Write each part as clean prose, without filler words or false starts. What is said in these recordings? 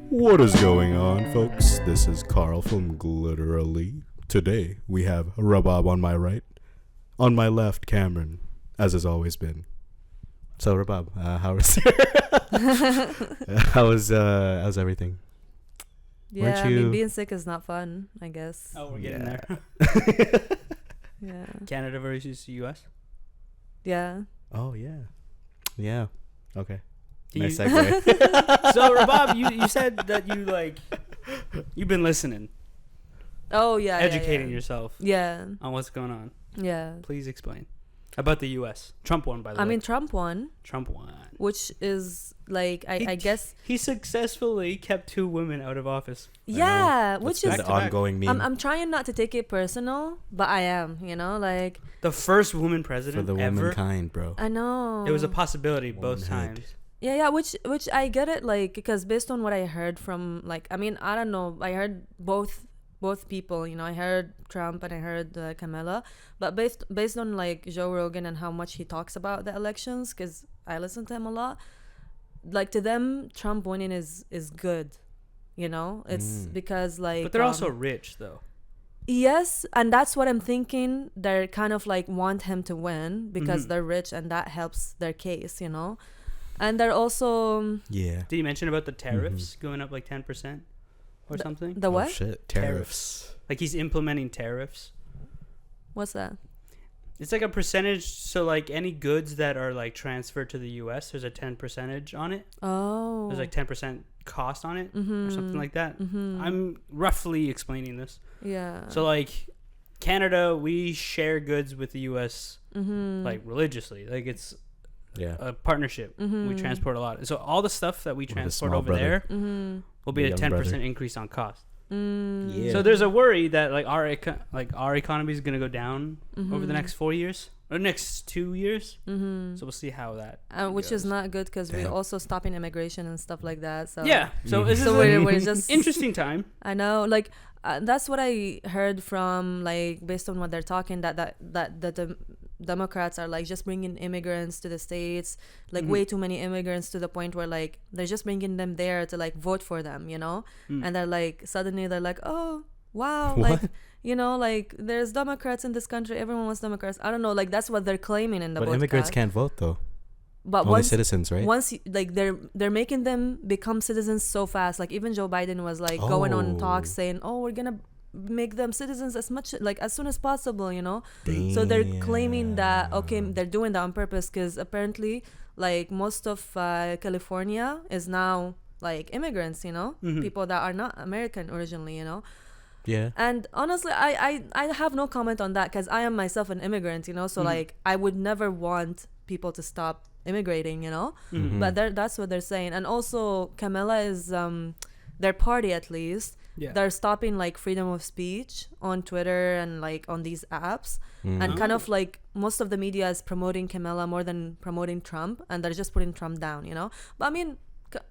What is going on, folks? This is Carl from Gliterally. Today, we have Rabab on my right. On my left, Cameron, as has always been. So, Rabab, how's everything? Yeah, Weren't you- being sick is not fun, I guess. Oh, we're getting there. Yeah. Canada versus US. Yeah. Oh, yeah. Yeah. Okay. Do Nice you- segue. So, Rabab, you said that you've been listening, Oh, yeah. educating yourself Yeah. on what's going on. Yeah. Please explain about the US. Trump won, by the way. I mean, Trump won, Trump won. which is like, I guess. He successfully kept 2 women out of office. Yeah, which That's is. the ongoing meme I'm trying not to take it personal, but I am, like. The first woman for president the ever. womankind, bro. I know. It was a possibility both Womanhood. times. Yeah, which I get it, like, because based on what I heard from, like, I mean, I don't know, I heard both people, I heard Trump and I heard Kamala, but based on, like, Joe Rogan and how much he talks about the elections, because I listen to him a lot, like, to them, Trump winning is good, it's because, like, But they're also rich, though. yes, and that's what I'm thinking. They're kind of like want him to win because they're rich, and that helps their case, And they're also Yeah. Did you mention about the tariffs going up like 10% or something? the what? Oh, shit. Tariffs. Like he's implementing tariffs. What's that? It's like a percentage. So like any goods that are like transferred to the U.S., there's a 10% on it. Oh, There's like 10% cost on it or something like that. Mm-hmm. I'm roughly explaining this. Yeah. So like Canada, we share goods with the U.S. Mm-hmm. like religiously. Like it's Yeah. a partnership. Mm-hmm. We transport a lot. So all the stuff that we We're the transport small over brother. there Mm-hmm. will be The a young 10% brother. increase on cost. Yeah. So there's a worry that like our economy is gonna go down over the next 4 years or next 2 years. Mm-hmm. So we'll see how that. Which is goes. not good because we're Damn. also stopping immigration and stuff like that. So Yeah. So this is So an we're just interesting time. I know, like that's what I heard from, like, based on what they're talking, that the Democrats are like just bringing immigrants to the states, like way too many immigrants to the point where like they're just bringing them there to like vote for them, and they're like suddenly they're like, oh wow, What? like like there's Democrats in this country, everyone wants Democrats. I don't know, like that's what they're claiming in the But podcast. immigrants can't vote, though. But Only citizens, right? once like they're making them become citizens so fast, like even Joe Biden was like going on talks saying, oh, we're gonna make them citizens as soon as possible, so they're claiming that, okay, they're doing that on purpose because apparently like most of California is now like immigrants, people that are not American originally, Yeah. and honestly I have no comment on that because I am myself an immigrant, so like I would never want people to stop immigrating, but that's what they're saying. And also Kamala is their party, at least they're stopping like freedom of speech on Twitter and like on these apps, and kind of like most of the media is promoting Kamala more than promoting Trump, and they're just putting Trump down, but I mean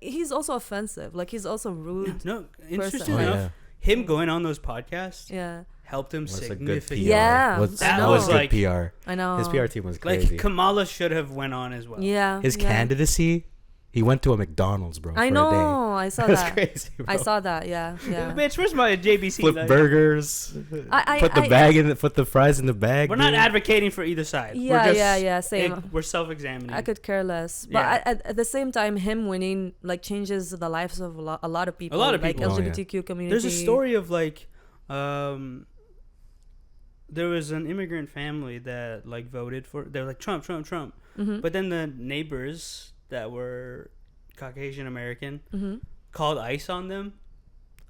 he's also offensive, like he's also rude. No, interesting Oh, enough. yeah. Him going on those podcasts Yeah, helped him Was a good PR. significantly. Yeah, That That was was good like- PR. I know. His PR team was crazy. Like Kamala should have went on as well. Yeah, His yeah. candidacy, he went to a McDonald's, bro. I for know, A day. I saw That's that. crazy, bro. I saw that. Yeah. Bitch, where's my JBC? Flip Like, burgers. I- put the I- bag in. Put the fries in the bag. We're not dude. advocating for either side. Yeah, we're just, yeah, same. We're self-examining. I could care less, but Yeah. at the same time, him winning like changes the lives of a lot of people. A lot of like people. Oh, yeah. LGBTQ community. There's a story of like, there was an immigrant family that like voted for. They're like Trump, Mm-hmm. but then the neighbors that were Caucasian American Mm-hmm. called ICE on them,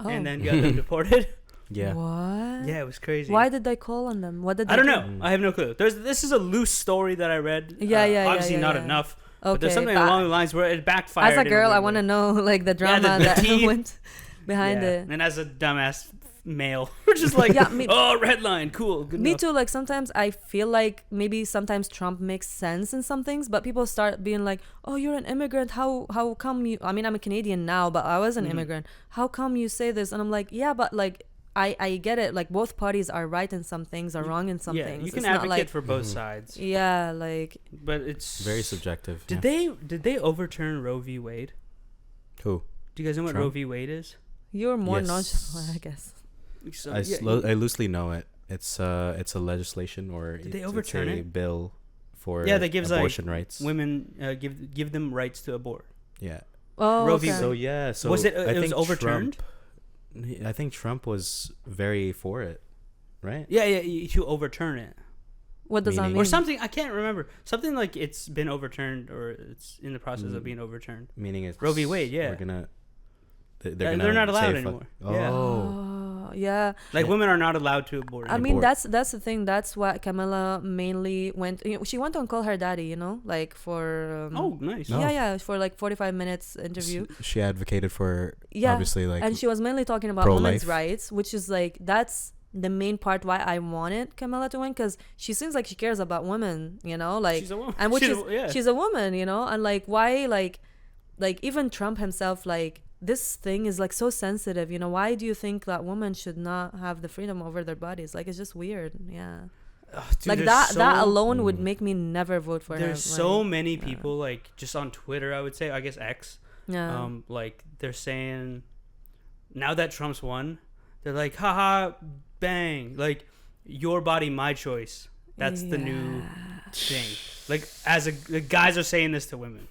Oh. and then got them deported. Yeah. What? Yeah, it was crazy. Why did they call on them? What did they I don't do? know. I have no clue. This is a loose story that I read. Yeah. Obviously not Yeah. enough. Okay, But there's something but along the lines where it backfired. as a in girl, I weird want to way. know like the drama the that tea. went behind Yeah. it. And as a dumbass male, we're just like, Yeah, me- oh, red line, cool, good Me enough. too. Like sometimes I feel like maybe sometimes Trump makes sense in some things, but people start being like, "Oh, you're an immigrant. How come you?" I mean, I'm a Canadian now, but I was an immigrant. How come you say this? And I'm like, yeah, but like I get it. Like both parties are right in some things, are wrong in some Yeah, things. you can It's not advocate like, for both sides, yeah, like but it's Very subjective. Did they overturn Roe v. Wade? Who? Do you guys know what Trump? Roe v. Wade is? You're more Yes. nonchalant, I guess. So, I loosely know it. It's a legislation or Did they it's overturn a it? bill for Yeah, that gives, like, abortion rights. women give them rights to abort. Yeah. Oh, Roe v. okay. So yeah. So Was it? I It was think overturned. I think Trump was very for it, right? Yeah, to overturn it What does that Meaning- mean? or something. I can't remember. Something like it's been overturned or it's in the process of being overturned. Meaning it's Roe v. Wade, yeah. We're gonna. They're not allowed say fuck- anymore. Oh. Yeah. Oh, yeah. Like women are not allowed to abort. I mean, Abort. that's the thing. That's what Camilla mainly went. She went on Call Her Daddy, like for. Oh, nice. No. Yeah, for like 45 minutes interview. She advocated for Yeah, obviously like and she was mainly talking about pro-life. women's rights, which is like that's the main part why I wanted Camilla to win, because she seems like she cares about women, like She's a woman. and which She's is a- yeah. she's a woman, and like why like even Trump himself, like this thing is like so sensitive, why do you think that women should not have the freedom over their bodies? Like it's just weird. Yeah. Ugh, dude, Like there's that so- alone would make me never vote for her. There's so like, many yeah. people like just on Twitter. I would say, I guess X. Yeah. Like they're saying, now that Trump's won, they're like, haha, bang, like your body, my choice. That's the new thing. Like the guys are saying this to women.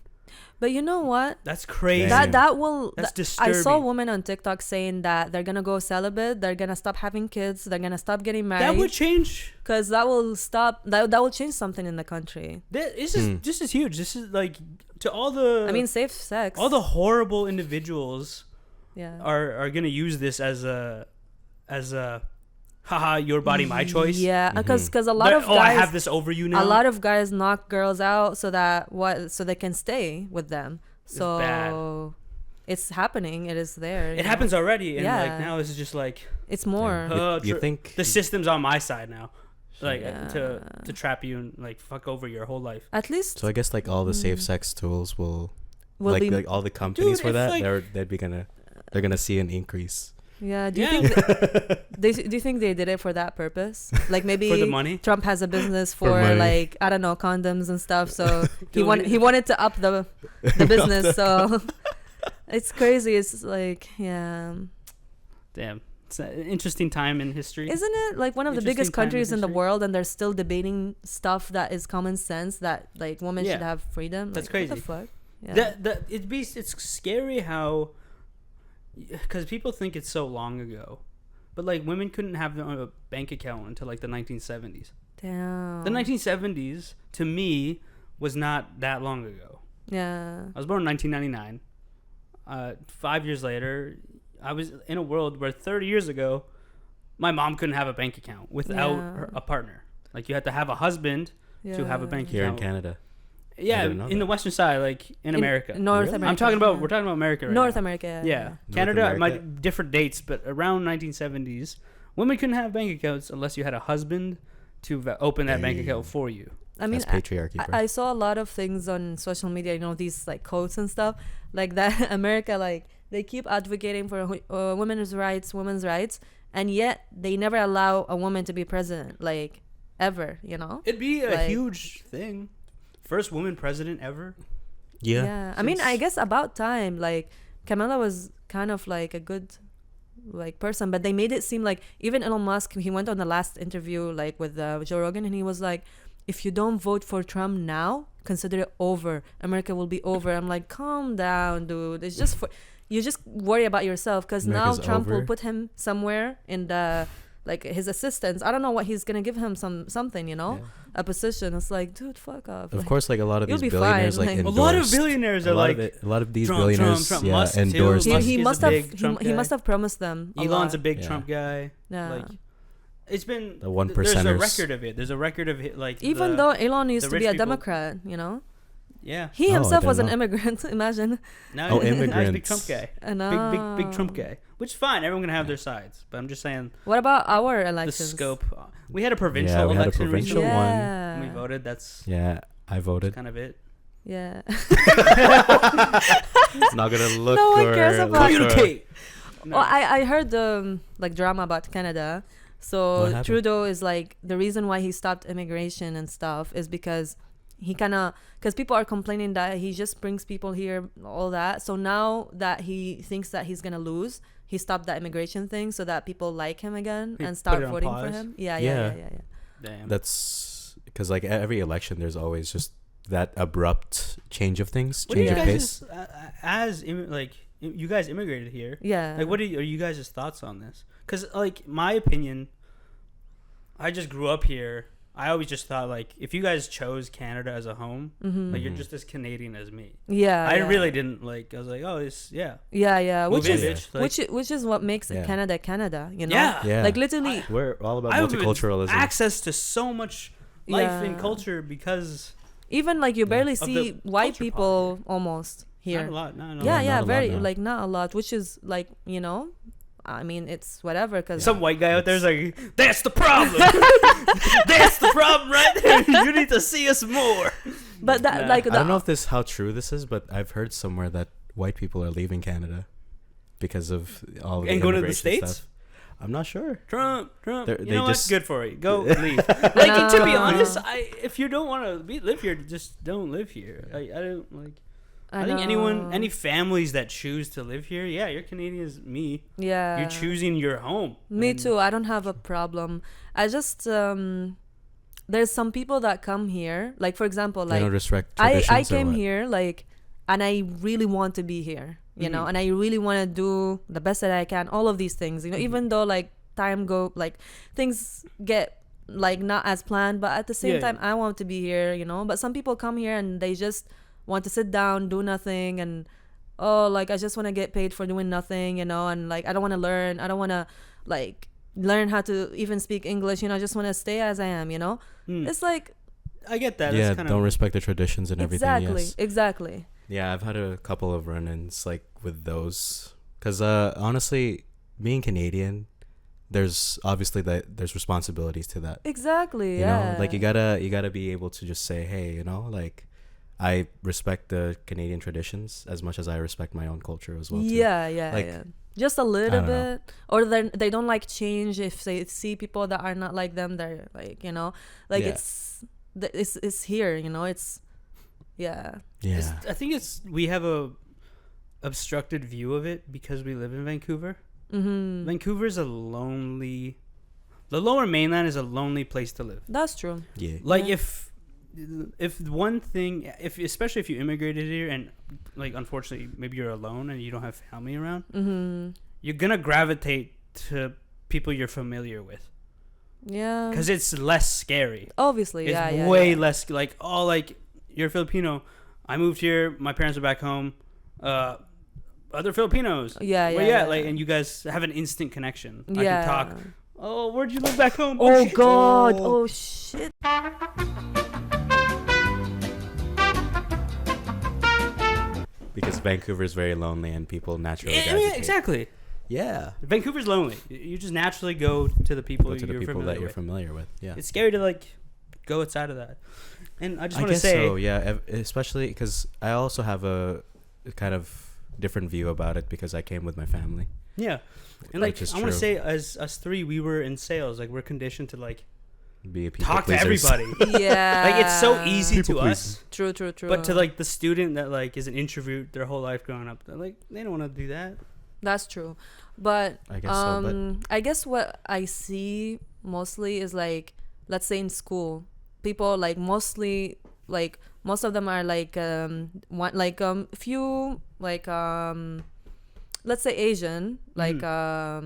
But you know what? That's crazy. Damn. That will. That's I disturbing. saw women on TikTok saying that they're gonna go celibate. They're gonna stop having kids. They're gonna stop getting That married. would change. Because that will stop. That will change something in the country. This is huge. This is like to all the. I mean, safe sex. all the horrible individuals Yeah. are gonna use this as a haha, your body, my choice. Yeah, because a lot But, of I guys. have this over you now. A lot of guys knock girls out so they can stay with them. So bad. it's happening. It is there. It happens already, and like Yeah. now this is just like It's more. Yeah. You think the system's on my side now, like Yeah. to trap you and like fuck over your whole life. At least so? I guess like all the safe sex tools will will be. like all the companies Dude, for if, that like- they're gonna see an increase. Yeah. Do you Yeah. think do you think they did it for that purpose? Like maybe For the money. Trump has a business For for money. like I don't know condoms and stuff. So Dude, he wanted to up the business. So it's crazy. It's like yeah. Damn, it's an interesting time in history. Isn't it like one of the Interesting biggest time in countries in the history. world, and they're still debating stuff that is common sense that like women should Yeah. have freedom? That's Like, crazy. What the fuck? Yeah. It's scary how, because people think it's so long ago, but like women couldn't have their own bank account until like the 1970s. Damn. The 1970s to me was not that long ago. Yeah. I was born in 1999. 5 years later, I was in a world where 30 years ago, my mom couldn't have a bank account without Yeah. a partner. Like you had to have a husband to have a bank Here in account. Canada. Yeah, didn't know in the that. western side, like in America. North Really? America. I'm talking about yeah. we're talking about America right North now. America. Yeah, North Canada America. might different dates, but around 1970s, women couldn't have bank accounts unless you had a husband to open that bank Damn. account for you. I mean, That's patriarchy, bro. I saw a lot of things on social media. These like quotes and stuff like that. America, like they keep advocating for women's rights, and yet they never allow a woman to be president, like ever. It'd be a Like- huge thing. First woman president ever. yeah. I mean, I Since- guess about time. Like Kamala was kind of like a good like person, but they made it seem like even Elon Musk, he went on the last interview like with Joe Rogan, and he was like, if you don't vote for Trump now, consider it over. America will be over. I'm like, calm down, dude. It's just for you just worry about yourself, because now America's Trump will over. put him somewhere in the like his assistants. I don't know what he's gonna give him, something, Yeah. a position. It's like, dude, fuck off. Of Like, course, like a lot of You'll these be billionaires, fine, like like- A lot of endorsed- billionaires a are lot like of a lot of these Trump, billionaires, Trump, yeah, Musk too. endorsed. Musk he is must a have big Trump he guy. must have promised them. Elon's a lot. big Yeah. Trump guy. Yeah. Like it's been The one there's a percenters. record of it. There's a record of it. Like Even though Elon used the to be rich a people- Democrat, yeah. he Oh, I himself was an didn't know. immigrant. Imagine. Now Oh, he's a big immigrants. Trump guy. And Big Trump guy. Which is fine. Everyone can have their sides. But I'm just saying What about our the elections? scope. We had a provincial Yeah, we had a election provincial recently. one. Yeah. And we voted. That's Yeah, I voted. kind of it. Yeah. It's not gonna look No one or cares about- look or- Communicate. No. Well, I heard the like drama about Canada. What So happened? Trudeau is like the reason why he stopped immigration and stuff is because he kind of, because people are complaining that he just brings people here, all that. So now that he thinks that he's gonna lose, he stopped that immigration thing so that people like him again He and put start it on voting for pause? him. Yeah. Damn. That's because like every election, there's always just that abrupt change of things, What do change you of guys pace. you guys immigrated here? Yeah. Like, what are you guys' thoughts on this? Because, like, my opinion, I just grew up here. I always just thought, like, if you guys chose Canada as a home, like, you're just as Canadian as me. Yeah. I really didn't, like, I was like, oh, it's, yeah. Yeah. Move Which in, is bitch. Like, which is what makes Yeah. Canada, you know? Yeah. Like literally We're all about I have multiculturalism. access to so much life and Yeah. culture because even like you barely Of the see white culture people almost here. not a lot. No, no. Yeah, not a lot, very no. like not a lot, which is like, you know, I mean, it's whatever because Some white guy out there's like, that's the problem. That's the problem right there. You need to see us more. but that Nah. like I the, don't know if this how true this is, but I've heard somewhere that white people are leaving Canada because of all of the And go to the immigration States? stuff. I'm not sure. Trump. They're- You they know just- what? Good for you. Go leave. Like to be No. honest, if you don't want to live here, just don't live here. I don't like. I think know. any families that choose to live here, yeah, you're Canadian as me. Yeah. You're choosing your home. Me And- too. I don't have a problem. I just there's some people that come here, like for example, They don't like respect I traditions or came what? here like, and I really want to be here, you know, Mhm. and I really want to do the best that I can, all of these things, you know, even though like things get like not as planned, but at the same Yeah, time I want to be here, you know. But some people come here and they just want to sit down, do nothing, and oh, like I just want to get paid for doing nothing, you know, and like I don't want to learn, I don't want to like learn how to even speak English, you know, I just want to stay as I am, you know. Hmm. It's like I get that. Yeah, It's kind don't of respect the traditions and everything. exactly Yes. exactly Yeah, I've had a couple of run-ins like with those, because honestly, being Canadian, there's obviously there's responsibilities to that. exactly You yeah know, like you gotta be able to just say, hey, you know, like I respect the Canadian traditions as much as I respect my own culture as well. Too. yeah Like, yeah just a little don't know. bit, or they don't like change if they see people that are not like them, they're like, you know, like Yeah. it's here, you know, it's yeah Yeah. I think we have a obstructed view of it because we live in Vancouver. mm-hmm. Vancouver's the lower mainland is a lonely place to live. That's true. Yeah. Like Yeah. if one thing, especially if you immigrated here and like unfortunately maybe you're alone and you don't have family around, Mm-hmm. you're gonna gravitate to people you're familiar with Yeah, because it's less scary. obviously It's yeah way yeah. less like, oh, like you're Filipino. I moved here. My parents are back home. Other Filipinos. Yeah, Where yeah, you at? yeah. Like, and you guys have an instant connection. I Yeah. can talk. Oh, where'd you live back home? Oh shit. god. Oh shit. Because Vancouver is very lonely and people naturally Yeah, gravitate. exactly. Yeah. Vancouver's lonely. You just naturally go to the people Go to the you're people familiar that you're with. familiar with. Yeah. It's scary to like go outside of that. And I just I want to guess say, so. Yeah. Especially because I also have a kind of different view about it because I came with my family. yeah. And like Which is I want to true. say, as us three, we were in sales. Like we're conditioned to like Be a people talk to pleasers. everybody. Yeah. Like it's so easy People to pleasing. us. True, true, true. But to like the student that like is an introvert their whole life growing up, they're like they don't want to do that. That's true. But I guess so, but I guess what I see mostly is like, let's say in school, people like mostly like most of them are like few like let's say Asian, like oh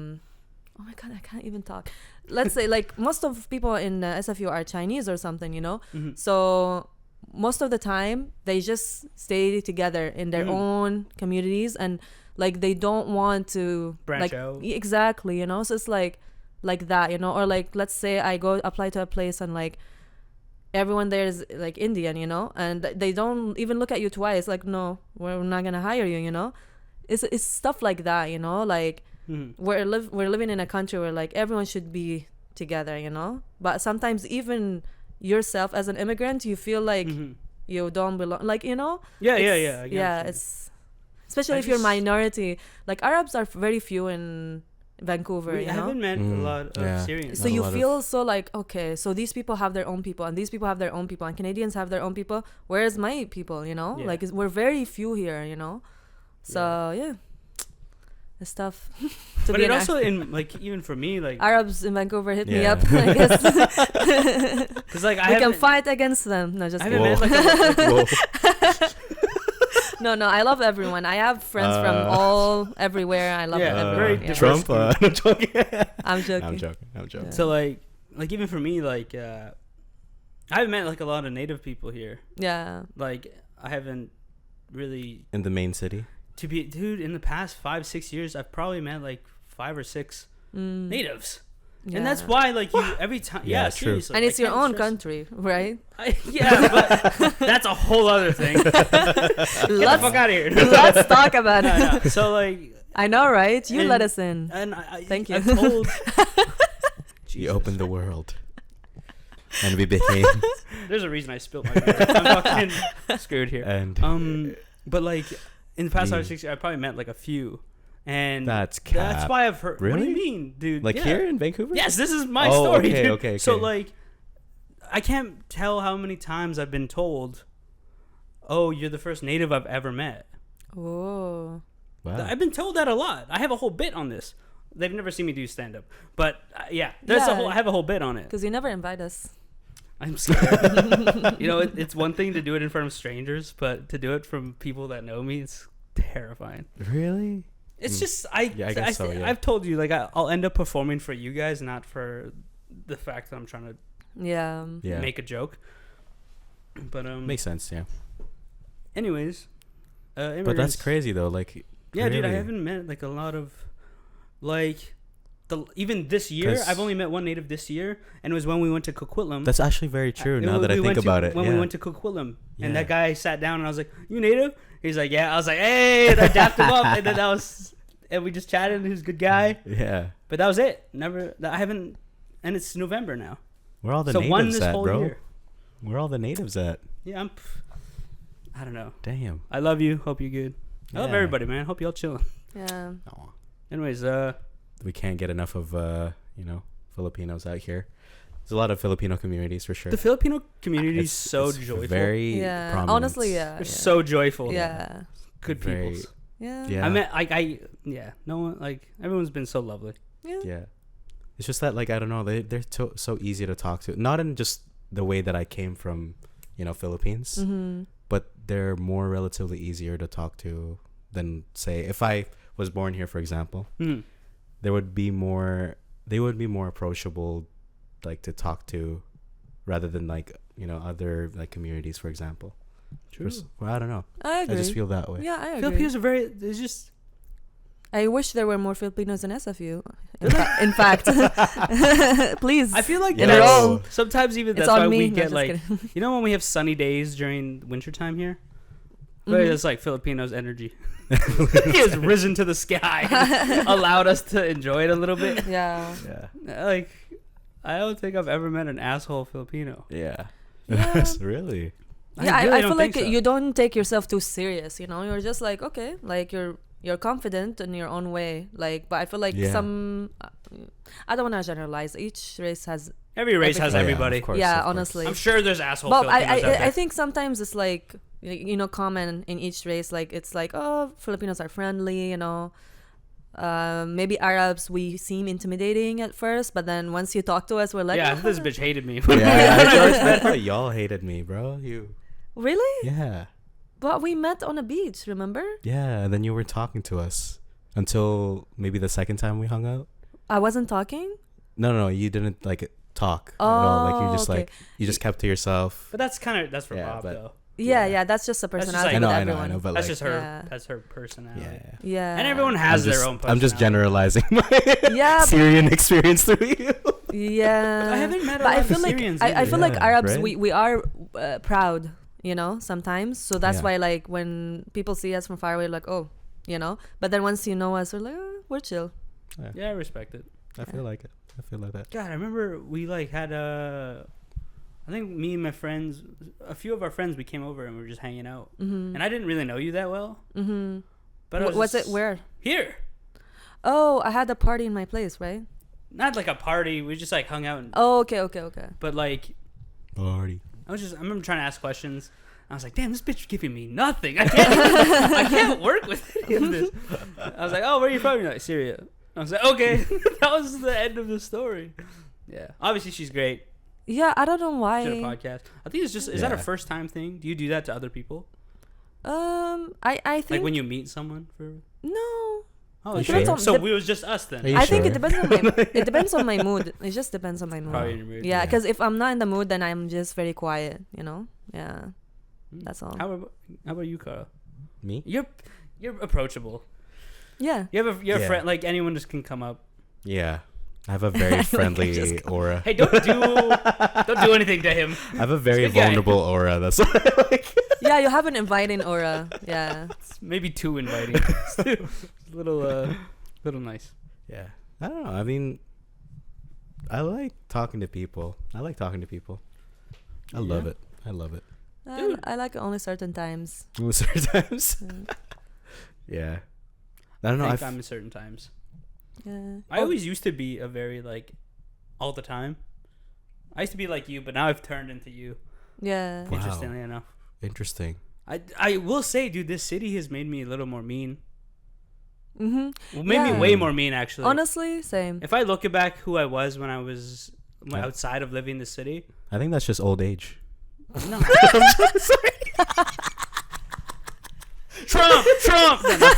my god, I can't even talk. Let's say like most of people in SFU are Chinese or something, you know. Mhm. So most of the time they just stay together in their Mhm. own communities, and like they don't want to Branch like out. exactly, you know. So it's like that, you know. Or like let's say I go apply to a place and like everyone there is like Indian, you know, and they don't even look at you twice, like no, we're not gonna hire you, you know. It's stuff like that, you know. Like Mhm. we're living in a country where like everyone should be together, you know. But sometimes even yourself as an immigrant, you feel like Mhm. you don't belong, like, you know. Yeah, It's- yeah, yeah. I get yeah, what you mean. it's especially I if you're just- minority. Like Arabs are very few in Vancouver, We you know. haven't met a lot of Yeah. Syrians. So Not a you lot feel so like, okay, so these people have their own people, and these people have their own people, and Canadians have their own people. Where's my people? You know, Yeah. like we're very few here. You know, so yeah, it's tough. to But be it an also in like even for me like Arabs in Vancouver hit me Yeah. up. I guess because like we can fight against them. No, just I kidding. haven't met like Whoa. No, I love everyone. I have friends from all everywhere. I love Yeah, everyone. very Yeah. Trump. I'm joking. I'm joking. I'm joking. I'm joking. Yeah. so like even for me like I haven't met like a lot of native people here. Yeah. Like I haven't really In the main city. dude in the past 5-6 years I've probably met like 5 or 6 natives. And that's Yeah. why like you every time Yeah, true. seriously, And I it's your can't own stress- country, right? yeah, but that's a whole other thing. Get the fuck out of here. Let's talk about it. No. So like I know, right? You And- let us in. and I Thank you. I've told You opened the world. And we became. There's a reason I spilled my beer. I'm fucking screwed here. And But like in the past Me. 5 or 6 years, I probably met like a few, and that's cap. that's why I've heard. What do Really? you mean, dude? Like Yeah. here in Vancouver? Yes, this is my Oh, story. okay, dude. okay, So okay. like, I can't tell how many times I've been told, "Oh, you're the first native I've ever met." Oh. Wow. I've been told that a lot. I have a whole bit on this. They've never seen me do stand up, but yeah, there's a Yeah. whole. I have a whole bit on it. Because you never invite us. I'm scared. You know, it's one thing to do it in front of strangers, but to do it from people that know me, it's terrifying. Really? It's just Yeah, I guess so, yeah. I've told you like I'll end up performing for you guys, not for the fact that I'm trying to Yeah. Yeah. make a joke. But Makes sense, yeah. anyways, But that's immigrants- crazy though. Like, Yeah, dude, I really. haven't met like a lot of like even this year. 'Cause- I've only met one native this year, and it was when we went to Coquitlam. That's actually very true. Now that I We think went about to, it, when yeah. we went to Coquitlam, Yeah. and that guy sat down, and I was like, "You native?" He's like, "Yeah." I was like, "Hey," and I dapped him up, and then and we just chatted. And he was a good guy, Yeah. but that was it. I haven't, and it's November now, Where all the so one natives this at, whole bro? year. Where all the natives at? Yeah, I don't know. Damn. I love you. Hope you're good. I love Yeah. everybody, man. Hope y'all chilling. Yeah. Aw. Anyways, We can't get enough of Filipinos out here. There's a lot of Filipino communities for sure. the Filipino community is so it's joyful. Very Yeah. prominent. Honestly, yeah. They're yeah. so joyful. Yeah. Good Very- people. Yeah. Yeah. I mean, yeah. No one like everyone's been so lovely. Yeah. Yeah. It's just that, like, I don't know, they're so easy to talk to. Not in just the way that I came from, Philippines, Mm-hmm. but they're more relatively easier to talk to than, say, if I was born here, for example, Hmm. they would be more approachable, like, to talk to, rather than, like, other, like, communities, for example. True. Well, I don't know. I agree. I just feel that way. Yeah, I agree. Filipinos are very. There's just I wish there were more Filipinos in SFU. In fact, please. I feel like Yeah. they're that's- all. sometimes even It's that's why on me. we No, get just like kidding. when we have sunny days during wintertime here. But Mhm. it's like Filipinos energy. He has risen to the sky, and allowed us to enjoy it a little bit. Yeah. Yeah. Like I don't think I've ever met an asshole Filipino. Yeah. Yeah. Really? Yeah, I really feel don't like think so. you don't take yourself too serious. You're just like, okay, like you're confident in your own way. Like, but I feel like Yeah. some. I don't want to generalize. Each race has. Every race has Oh, yeah, everybody. of course, Yeah, of course. honestly. I'm sure there's asshole But Filipinos out there. I think sometimes it's like common in each race. Like it's like, oh, Filipinos are friendly. Maybe Arabs, we seem intimidating at first, but then once you talk to us, we're like, yeah, "Oh, this bitch hated me. I thought y'all hated me, bro. really? Yeah. But we met on a beach, remember? Yeah, and then you were talking to us until maybe the second time we hung out. I wasn't talking. No, you didn't like talk at all. Like you just okay. like you just kept to yourself. But that's for Yeah, Bob but- though. Yeah, that's just a That's just personality like- I know, with everyone. but That's like just her. Yeah. That's her personality. yeah. Yeah. And everyone has I'm their just- own personality. I'm just generalizing my Yeah. Syrian experience through you. Yeah. I haven't met a But lot I of feel like Syrians I either. feel like Yeah, Arabs right? we are proud, sometimes. So that's Yeah. why like when people see us from far away, like But then once you know us, we're like, oh, we're chill. Yeah, I respect it. I feel like it. I feel like that. God, I remember we like had I think me and my friends, a few of our friends, we came over and we were just hanging out. Mm-hmm. And I didn't really know you that well. Mm-hmm. But I Was it just- where? Here. Oh, I had a party in my place, right? Not like a party. We just like hung out. Oh, okay. But like, Party. I remember trying to ask questions. I was like, damn, this bitch giving me nothing. I can't work with any of this. I was like, oh, where are you from? You're like, Syria. I was like, okay. That was the end of the story. Yeah. Obviously, she's great. Yeah, I don't know why. She had a podcast. I think it's just, is that a first time thing? Do you do that to other people? I think Like when you meet someone for. no. Oh, It sure. depends on- So it was just us then. Are you I think sure? it depends on my it depends on my mood. It just depends on my mood. Probably in your mood. Yeah, Yeah. because if I'm not in the mood, then I'm just very quiet. You know. Yeah. That's all. How about you, Carl? Me? You're approachable. Yeah. You have a Yeah. friend, like anyone just can come up. Yeah. I have a very friendly just- aura. Hey, don't do anything to him. I have a very Good guy. vulnerable aura. That's what I like. Yeah, you have an inviting aura. Yeah. It's maybe too inviting. It's little nice. Yeah. I don't know. I mean, I like talking to people. I love Yeah. it. I love it. Dude. I like it only certain times. Sometimes. Yeah. Yeah. I don't know. I I think I'm in certain times. Yeah. I always used to be a very like all the time. I used to be like you, but now I've turned into you. Yeah. Wow. Interestingly enough, Interesting. I will say, dude, this city has made me a little more mean. Mhm. Well, made me Yeah. way more mean actually. Honestly, same. If I look back who I was when I was Yeah. outside of living the city, I think that's just old age. no. Trump. No.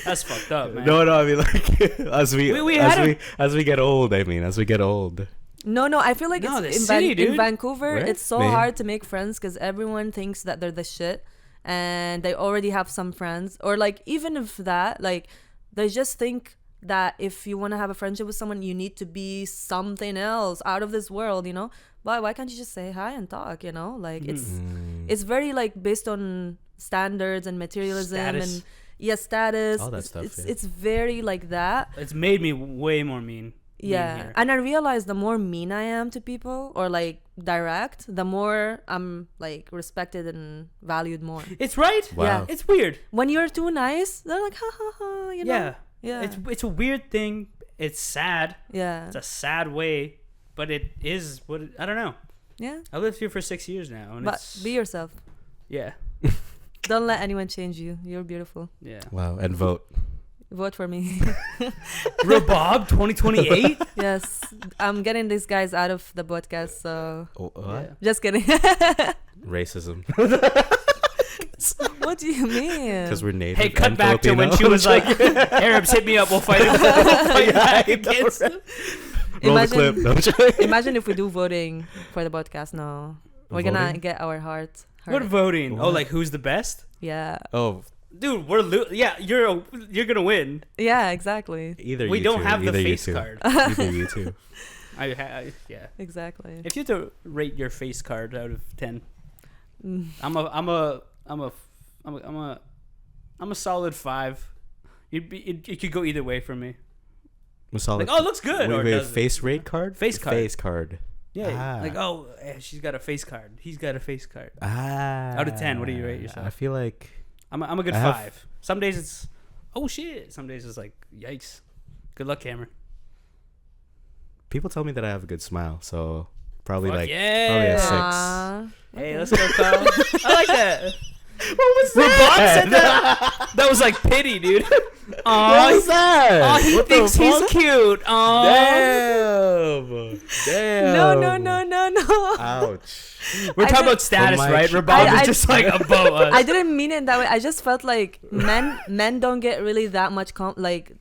That's fucked up, man. No, I mean like as we had as we get old. I mean, as we get old. No, I feel like No, it's the in, city, in dude. Vancouver. Right? It's so Man. hard to make friends because everyone thinks that they're the shit, and they already have some friends. Or like even if that, like they just think that if you want to have a friendship with someone, you need to be something else out of this world. You know, why can't you just say hi and talk? You know, like it's very like based on standards and materialism Status. and status. All that stuff, It's, yeah. it's very like that. It's made me way more mean. Yeah, here. and I realize the more mean I am to people or like direct, the more I'm like respected and valued more. It's right. Wow. Yeah. It's weird. When you're too nice, they're like, ha ha ha, you know? Yeah. Yeah. It's a weird thing. It's sad. Yeah. It's a sad way, but it is what I don't know. Yeah. I lived here for 6 years now, and But it's be yourself. yeah, Don't let anyone change you. You're beautiful. yeah. Wow. And vote. Vote for me. Rabob 2028. Yes. I'm getting these guys out of the podcast, so Oh, what? Yeah. just kidding. Racism. What do you mean? Because we're native. Hey, cut and back to when she Filipino. was like, "Arabs hit me up. We'll fight. We'll fight back I know, against." right? Roll the clip. No, I'm joking. Imagine if we do voting for the podcast. No. We're gonna Voting? get our heart What hurt. voting? Oh, What? like who's the best? Yeah. Oh, Dude, yeah, you're gonna win. Yeah, exactly. either We you don't two, have the either you face two. card. Either you two. Yeah. Exactly. If you had to rate your face card out of 10, Mm. I'm a solid 5. It could go either way for me. I'm solid. Like, oh, it looks good. or Wait, does it? face rate card? Face card. Face card. Yeah. Ah. Like, oh, she's got a face card. He's got a face card. Ah. Out of 10, what do you rate yourself? I feel like I'm a good I have- 5. Some days it's, oh shit. Some days it's like, yikes. Good luck, Cameron. people tell me that I have a good smile, so probably Fuck like yeah. probably a 6. Aw, Hey, okay. let's go, Kyle. I like that. What was Rabob said that? That was like pity, dude. What Aw, was that? oh, he What the thinks he's fuck? cute. Aw. Damn. No. Ouch. We're I talking did- about status, From my right? ch- Rabob I- is just like above us. I didn't mean it that way. I just felt like men don't get really that much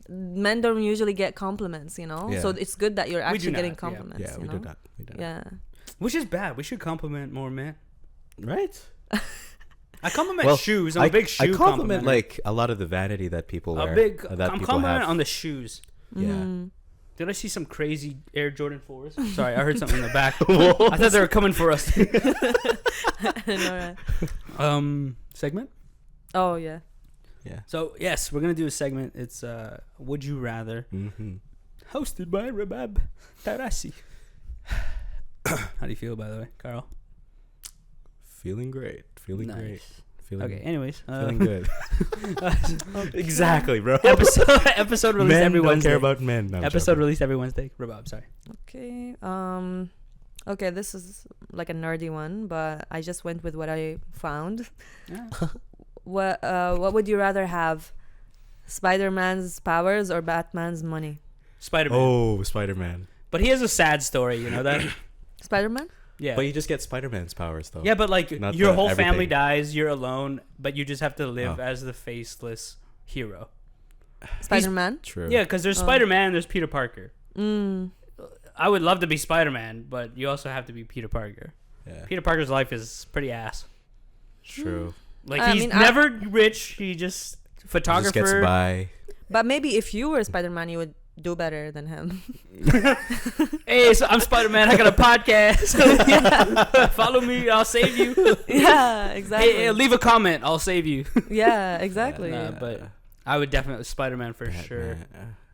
men don't usually get compliments, you know. Yeah. So it's good that you're We do actually getting not, yeah. compliments. Yeah, you we know? did not. We did not. Yeah. Which is bad. We should compliment more, man. Right? I compliment Well, shoes. I'm a big shoe I compliment complimenter. like a lot of the vanity that people wear. a big. that I'm people complimenting have. on the shoes. Yeah. Mhm. Did I see some crazy Air Jordan 4s? Sorry, I heard something in the back. I thought they were coming for us. I know, right? Segment. Oh yeah. Yeah. So yes, we're gonna do a segment. It's Would You Rather, Mm-hmm. hosted by Rabab Tarasi. How do you feel, by the way, Carl? Feeling great. Feeling great. Nice. Feeling, Okay. Anyways, feeling good. Exactly, bro. episode released Men every don't Wednesday. care about men. No, I'm Episode joking. released every Wednesday. Rabab, sorry. Okay. Okay, this is like a nerdy one, but I just went with what I found. Yeah. What would you rather have? Spider-Man's powers or Batman's money? Spider-Man. Oh, Spider-Man. But he has a sad story, you know that? Spider-Man? Yeah. But you just get Spider-Man's powers, though. Yeah, but like Not your the whole family everything. dies, you're alone, but you just have to live Oh. as the faceless hero. Spider-Man? True. Yeah, because there's Oh. Spider-Man, there's Peter Parker. Mm. I would love to be Spider-Man, but you also have to be Peter Parker. Yeah. Peter Parker's life is pretty ass. True. Like I he's mean, never rich. He just photographer. Just gets by. But maybe if you were Spider-Man, you would do better than him. Hey, so I'm Spider-Man. I got a podcast. Follow me. I'll save you. Yeah, exactly. Hey, leave a comment. I'll save you. Yeah, exactly. But I would definitely Spider-Man for sure.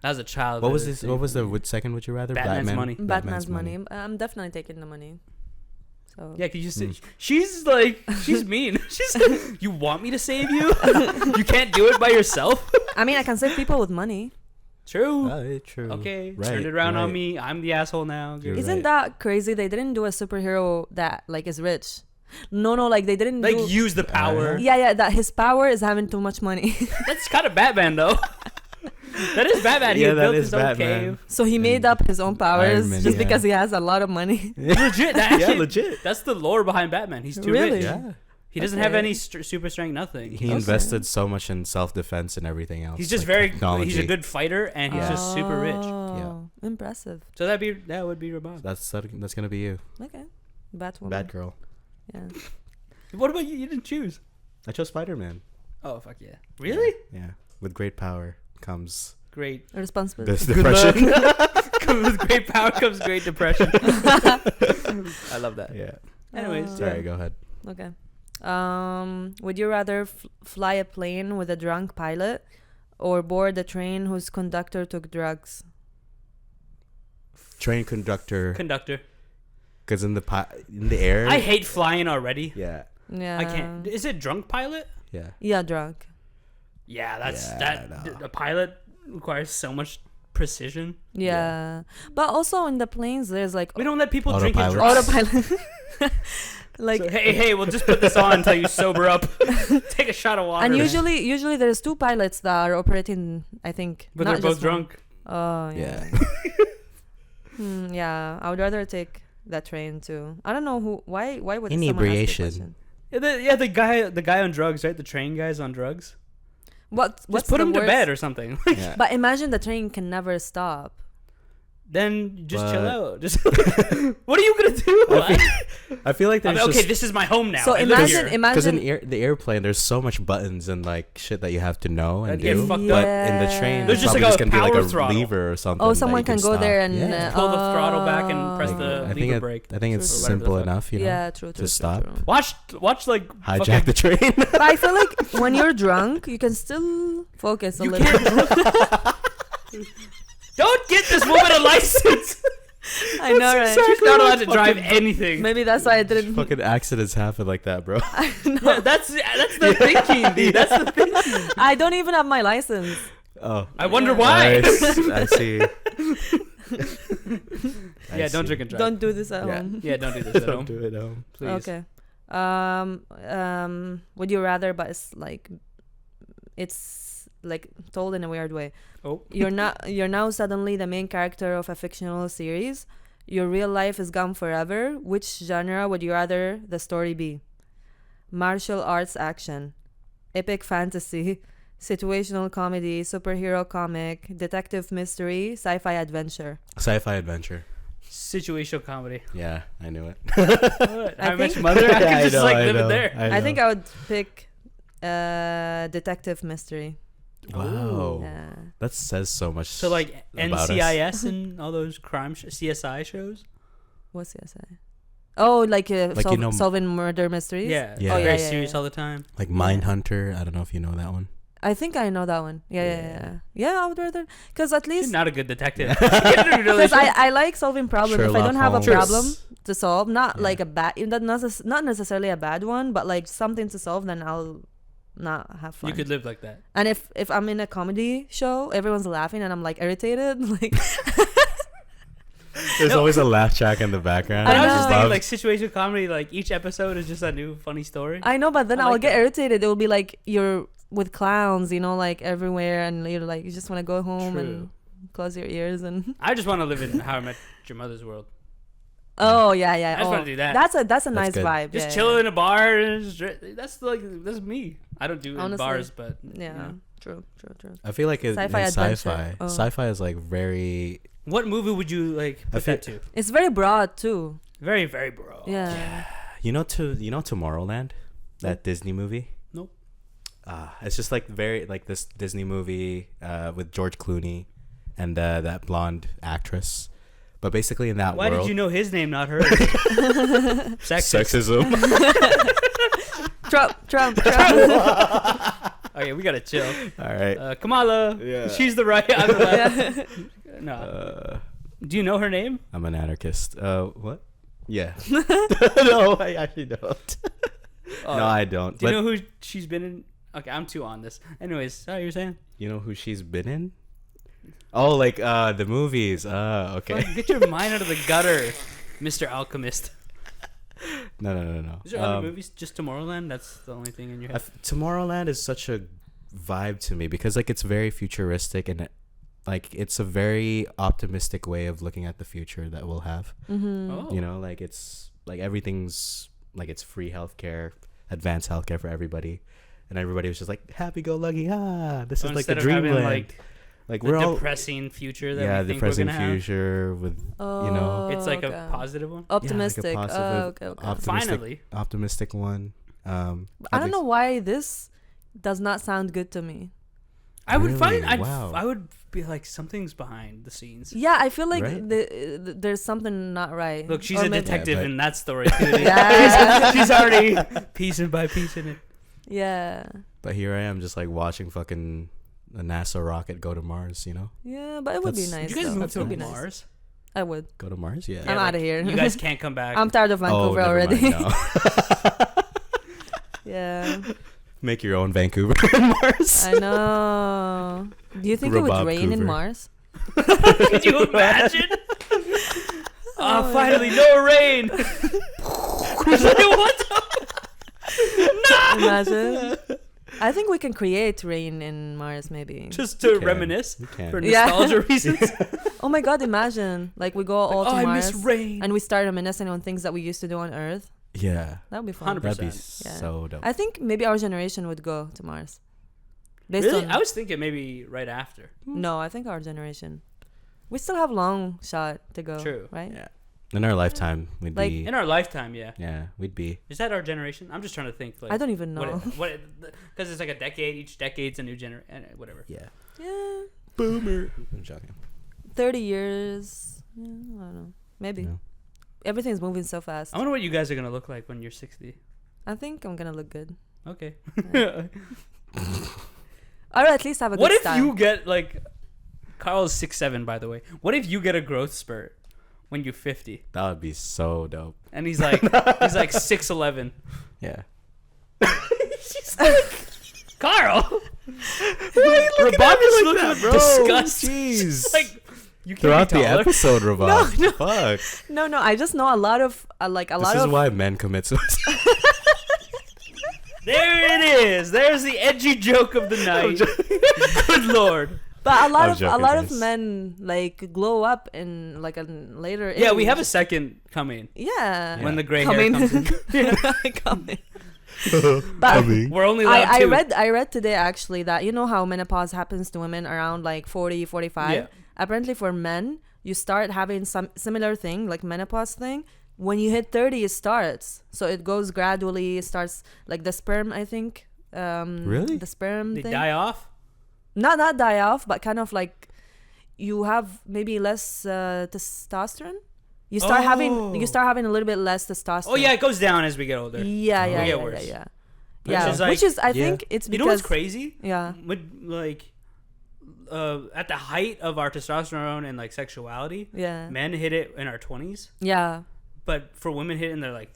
As a child. What was this? What was the second? Would you rather? Batman's Batman? money. Batman's money. I'm definitely taking the money. So Yeah, 'cause you see, she's like, she's mean. She's like, you want me to save you? You can't do it by yourself? I mean, I can save people with money. True. True. Okay, Right, turned it around on right. me. I'm the asshole now. You're Isn't right. that crazy? They didn't do a superhero that like is rich. No, like they didn't Like, do. use the power. Yeah, that his power is having too much money. That's kind of Batman, though. That is Batman. He Yeah, that built is his own Batman. cave. So he made up his own powers Man, just yeah. because he has a lot of money. Legit. That Yeah, actually, legit. That's the lore behind Batman. He's too Really? rich. Yeah. He doesn't have Okay. any super strength, nothing. He Okay. invested so much in self-defense and everything else. He's just like very, technology. he's a good fighter, and he's just super rich. Oh, impressive. So that would be Rabab. That's gonna be you, Okay, Batwoman. Batgirl. Yeah. What about you? You didn't choose. I chose Spider-Man. Oh, fuck yeah. Really? Yeah. With great power comes Great. Responsibility. this depression. With great power comes great depression. I love that. Yeah. Anyways, Sorry. Go ahead. Okay. Would you rather fly a plane with a drunk pilot or board a train whose conductor took drugs? Train conductor. Conductor. Because in the air. I hate flying already. Yeah. Yeah. I can't. Is it drunk pilot? Yeah. Yeah, drunk. Yeah, that's Yeah, no. A pilot requires so much precision. Yeah. But also in the planes, there's like We don't let people drink and Autopilot. drive. autopilot. Like, So, hey, we'll just put this on until you sober up. Take a shot of water. and usually there's two pilots that are operating. I think, but not they're both just one. drunk. Oh yeah. Yeah. Yeah, I would rather take that train too. I don't know who. Why would someone ask Inebriation. the question? Yeah, the guy on drugs, right? The train guy's on drugs. What's Just put the him to worst? bed or something. Yeah. But imagine the train can never stop. Then just chill But- out. Just what are you gonna do? I feel like there's okay, just this is my home now. So I live imagine, here. because in imagine. the airplane there's so much buttons and like shit that you have to know and That'd get do. fucked But up. in the train, There's there's just probably like just a gonna be like power a throttle. lever or something. Oh, that someone you can go stop. there and Yeah. Pull the throttle back and press Oh. the I think lever it- brake. I think it's Or whatever the simple fuck. enough, you know. Yeah, true. stop. True. Watch like Hijack fucking- the train. But I feel like when you're drunk, you can still focus a little. Don't get this woman a license. I know, right? She's not allowed to drive anything. Maybe that's why I didn't. Fucking accidents happen like that, bro. Yeah, that's the thinking, dude. That's the thinking. I don't even have my license. Oh, I wonder Yeah. why. nice. I see. Yeah, don't drink and drive. Don't do this at Yeah. home. Yeah, don't do this at Don't home, do it. please. Okay. Would you rather? But it's like told in a weird way. Oh. You're now suddenly the main character of a fictional series. Your real life is gone forever. Which genre would you rather the story be? Martial arts action, epic fantasy, situational comedy, superhero comic, detective mystery, sci-fi adventure. Sci-fi adventure. Situational comedy. Yeah, I knew it. What? I I met think- your mother. I Yeah, could just like live know, it there. I think I would pick detective mystery. Wow, Yeah. that says so much. So like about us. NCIS and all those crime CSI shows. What's CSI? Oh, like, Like, you know- solving murder mysteries? Yeah. Yeah. Oh, yeah, Very yeah, serious yeah. all the time. like Mindhunter. I don't know if you know that one. I think I know that one. Yeah. I would rather, because at She's least not a good detective. because I like solving problems. If I don't have a Sherlock problem, to solve, not Yeah. like a bad, not necessarily a bad one, but like something to solve, then I'll not have fun. You could live like that. And if I'm in a comedy show, everyone's laughing and I'm like irritated, like There's always a laugh track in the background. I was know. just thinking, like, situation comedy, like, each episode is just a new funny story. I know, but then I I'll like get that. irritated. It will be like you're with clowns, like everywhere, and you're like you just want to go home and close your ears and. I just want to live in How I Met Your Mother's world. Oh yeah. I just want to do that. That's a nice good. vibe. Just yeah, chill yeah. in a bar. And that's me. I don't do it in Honestly, bars, but Yeah, true. I feel like in Sci-fi adventure. sci-fi, Oh. sci-fi is like very. What movie would you like I put feel- that to? It's very broad too. Very, very broad. Yeah. You know Tomorrowland, that Disney movie. Nope. It's just like very like this Disney movie with George Clooney and that blonde actress. But basically in that Why world, did you know his name, not hers? sexism. Trump. Okay, we gotta chill. All right. Kamala. Yeah. She's the right. I'm the left. Yeah. No. Do you know her name? I'm an anarchist. What? Yeah. No, I actually don't. No, I don't. Do you But know who she's been in? Okay, I'm too on this. Anyways, sorry, you were saying? you know who she's been in? Oh, like the movies. Okay. Fuck, get your mind out of the gutter, Mr. Alchemist. No. Is there other movies? Just Tomorrowland? That's the only thing in your head? Tomorrowland is such a vibe to me because like it's very futuristic and it's a very optimistic way of looking at the future that we'll have. Oh. Like it's like everything's like it's free healthcare, advanced healthcare for everybody, and everybody was just like happy-go-lucky. This So is like the instead of having, dreamland. Like the we're all depressing future that yeah, we the think we're present gonna have. future with It's like okay. a positive one. Optimistic. Yeah, like a positive, Okay. Finally. optimistic one. I don't know why this does not sound good to me. I would find Really? Wow. I would be like something's behind the scenes. Yeah, I feel like Right? there's something not right. Look, she's Or a maybe- detective but- in that story too. Yeah. she's already piecing by piecing it. Yeah. But here I am, just like watching fucking a NASA rocket go to Mars. Yeah, but it would be That's- nice. Did you guys though. move It to would be nice. Mars? I would. Go to Mars, yeah. I'm outta here. You guys can't come back. I'm tired of Vancouver already. Mind, no. Yeah. Make your own Vancouver and Mars. I know. Do you think it would Rabab rain in Coover. Mars? Could you imagine? Finally, no rain. What? Imagine. I think we can create rain in Mars, maybe. Just to can. reminisce You can. for Yeah. nostalgia reasons. Oh my God! Imagine, like we go all to I Mars miss rain. and we start reminiscing on things that we used to do on Earth. Yeah. That would be fun. 100%. That'd be Yeah. so dope. I think maybe our generation would go to Mars. Based Really? on I was thinking maybe right after. no, I think our generation. We still have long shot to go. True. Right? Yeah. In our lifetime, we'd Like, be. In our lifetime, yeah. Yeah, we'd be. Is that our generation? I'm just trying to think. Like, I don't even know. Because it's like a decade. Each decade's a new generation. Whatever. Yeah. Yeah. Boomer. I'm joking. 30 years. Yeah, I don't know. Maybe. No. Everything's moving so fast. I wonder what you guys are gonna look like when you're 60. I think I'm gonna look good. Okay. Or at least have a What good if style. you get like, Carl's 6'7", by the way. What if you get a growth spurt when you're 50, That would be so dope. and he's like 6'11"? Yeah. She's like, Carl. Rabab is looking disgusted. Jeez. Like, you can't Throughout be the taller. episode, Rabab. No. Fuck. No, I just know a lot of This is why men commit suicide. There it is. There's the edgy joke of the night. Good lord. But a lot I'm of joking, a lot of guys. men like glow up in like a later. Yeah, we age. have a second coming Yeah. when the gray Coming. hair comes in. Coming. Coming. We're only allowed I two. read today actually that you know how menopause happens to women around like 40, 45. Yeah. Apparently for men, you start having some similar thing like menopause thing. When you hit 30, it starts. So it goes gradually. It starts like the sperm, I think. Really? The sperm They thing. die off. Not die off, but kind of like you have maybe less testosterone. You start having a little bit less testosterone. Oh yeah, it goes down as we get older. Yeah, Oh. yeah, We yeah, get worse. yeah. Which Yeah, is like- which is I Yeah. think it's You because know what's crazy? Yeah. Like, at the height of our testosterone and like sexuality, Yeah. men hit it in our 20s. Yeah. but for women hit in their like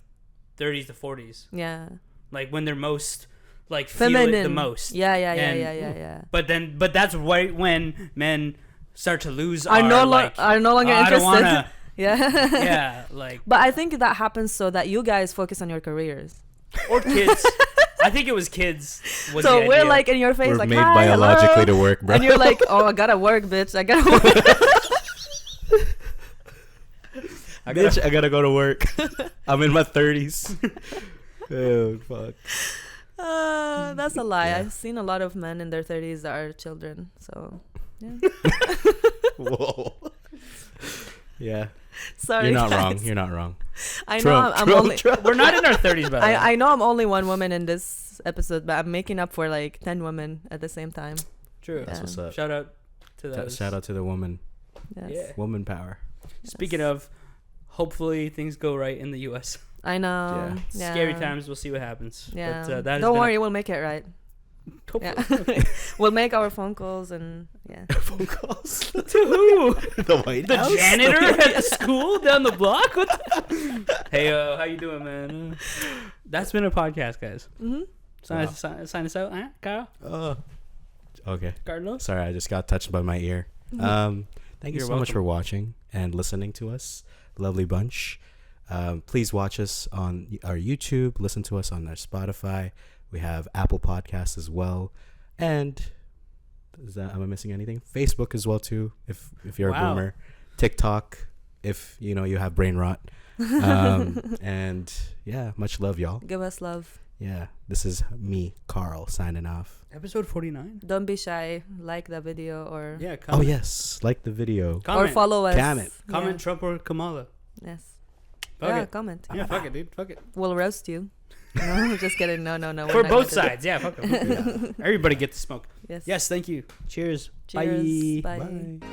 30s to 40s, Yeah. like when they're most like feel Feminine. it the most. Yeah. And- Yeah. But that's right when men start to lose Are our no like, are no longer "Oh, I don't interested. wanna, Yeah. yeah, like But I think that happens so that you guys focus on your careers. or kids. I think it was kids. Was So the we're idea. like in your face, We're like, made hi, biologically hello. to work, bro. And you're like, oh, I gotta work, bitch. I gotta work. Bitch, I gotta go to work. I'm in my 30s. Oh, fuck. That's a lie. Yeah. I've seen a lot of men in their 30s that are children. So, yeah. Whoa. Yeah. Sorry. You're not guys. wrong. You're not wrong. I know Trump, I'm Trump, only. Trump. We're not in our 30s, by the way. I know I'm only one woman in this episode, but I'm making up for like 10 women at the same time. True. That's Yeah. what's up. Shout out to those. Shout out to the woman. Yes. Yeah. Woman power. Speaking of, hopefully things go right in the U.S. I know. Yeah. Yeah. Scary times. We'll see what happens. Yeah. But, that has Don't been worry, we'll make it right. Hopefully. Yeah. We'll make our phone calls and yeah. Phone calls. To who? The White The House. janitor at the school down the block? What the? Hey, how you doing, man? That's been a podcast, guys. Mm-hmm. Sign us out, huh, Kyle? Okay. Carlos? Sorry, I just got touched by my ear. Thank you You're so much welcome. for watching and listening to us. Lovely bunch. Please watch us on our YouTube. Listen to us on our Spotify. We have Apple Podcasts as well. And am I missing anything? Facebook as well too. If you're Wow. a boomer. TikTok. If you have brain rot. And yeah, much love, y'all. Give us love. Yeah, this is me, Carl, signing off. Episode 49? Don't be shy. Like the video or Yeah, Oh comment. yes, like the video. Comment. or follow us. Comment. Comment Yeah. Trump or Kamala. Yes. Fuck yeah, it. comment. Yeah, fuck it, dude. Fuck it. We'll roast you. No, just kidding. No. we're For not both gonna do sides. Yeah, fuck it. Everybody get the smoke. that. Yes. Yes, thank you. Cheers. Cheers. Bye. Bye. Bye.